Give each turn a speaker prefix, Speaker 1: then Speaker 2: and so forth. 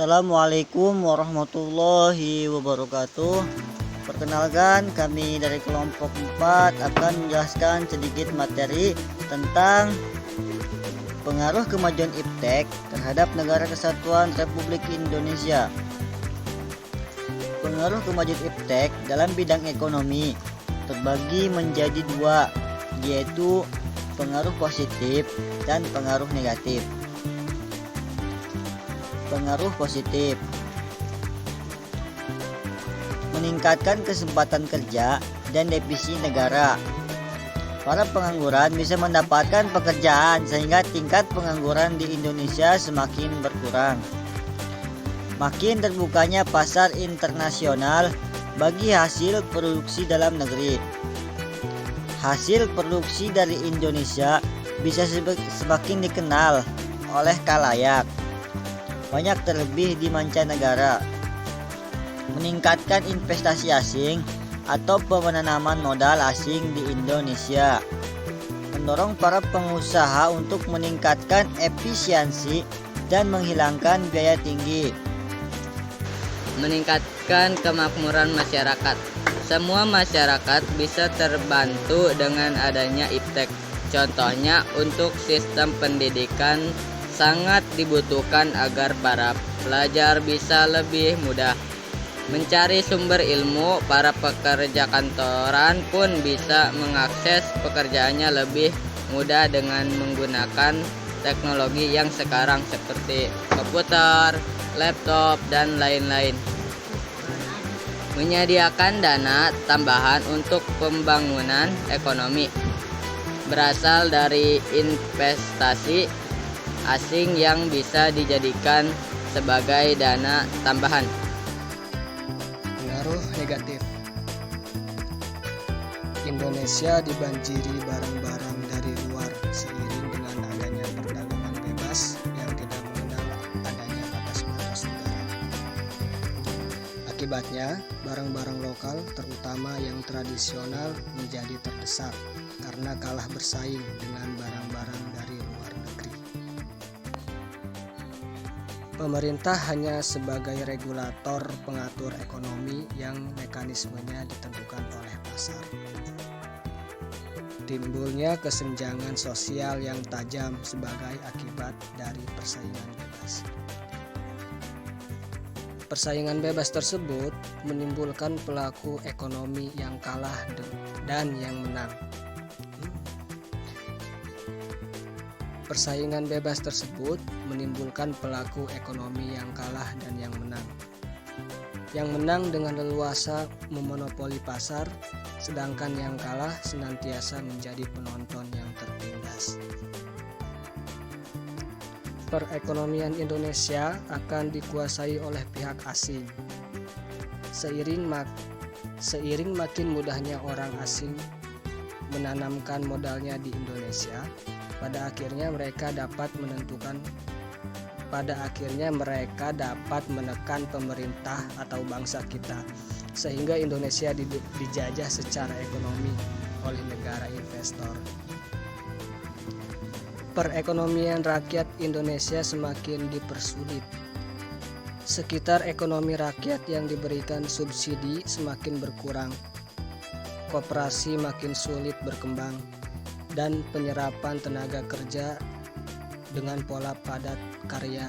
Speaker 1: Assalamualaikum warahmatullahi wabarakatuh. Perkenalkan, kami dari kelompok 4 akan menjelaskan sedikit materi tentang pengaruh kemajuan iptek terhadap Negara Kesatuan Republik Indonesia. Pengaruh kemajuan iptek dalam bidang ekonomi terbagi menjadi dua, yaitu pengaruh positif dan pengaruh negatif. Pengaruh positif: meningkatkan kesempatan kerja dan devisa negara. Para pengangguran bisa mendapatkan pekerjaan sehingga tingkat pengangguran di Indonesia semakin berkurang. Makin terbukanya pasar internasional bagi hasil produksi dalam negeri. Hasil produksi dari Indonesia bisa semakin dikenal oleh khalayak, banyak terlebih di mancanegara. Meningkatkan investasi asing atau penanaman modal asing di Indonesia. Mendorong para pengusaha untuk meningkatkan efisiensi dan menghilangkan biaya tinggi.
Speaker 2: Meningkatkan kemakmuran masyarakat. Semua masyarakat bisa terbantu dengan adanya iptek. Contohnya untuk sistem pendidikan sangat dibutuhkan agar para pelajar bisa lebih mudah mencari sumber ilmu. Para pekerja kantoran pun bisa mengakses pekerjaannya lebih mudah dengan menggunakan teknologi yang sekarang seperti komputer, laptop, dan lain-lain. Menyediakan dana tambahan untuk pembangunan ekonomi berasal dari investasi asing yang bisa dijadikan sebagai dana tambahan.
Speaker 3: Pengaruh negatif: Indonesia dibanjiri barang-barang dari luar seiring dengan adanya perdagangan bebas yang tidak mengenal adanya batas-batas negara. Akibatnya, barang-barang lokal terutama yang tradisional menjadi terdesak karena kalah bersaing dengan barang-barang dari luar negeri. Pemerintah hanya sebagai regulator pengatur ekonomi yang mekanismenya ditentukan oleh pasar. Timbulnya kesenjangan sosial yang tajam sebagai akibat dari persaingan bebas. Persaingan bebas tersebut menimbulkan pelaku ekonomi yang kalah dan yang menang. Persaingan bebas tersebut menimbulkan pelaku ekonomi yang kalah dan yang menang. Yang menang dengan leluasa memonopoli pasar, sedangkan yang kalah senantiasa menjadi penonton yang tertindas. Perekonomian Indonesia akan dikuasai oleh pihak asing. Seiring makin mudahnya orang asing menanamkan modalnya di Indonesia, pada akhirnya mereka dapat menekan pemerintah atau bangsa kita, sehingga Indonesia dijajah secara ekonomi oleh negara investor. Perekonomian rakyat Indonesia semakin dipersulit. Sekitar ekonomi rakyat yang diberikan subsidi semakin berkurang, koperasi makin sulit berkembang, dan penyerapan tenaga kerja dengan pola padat karya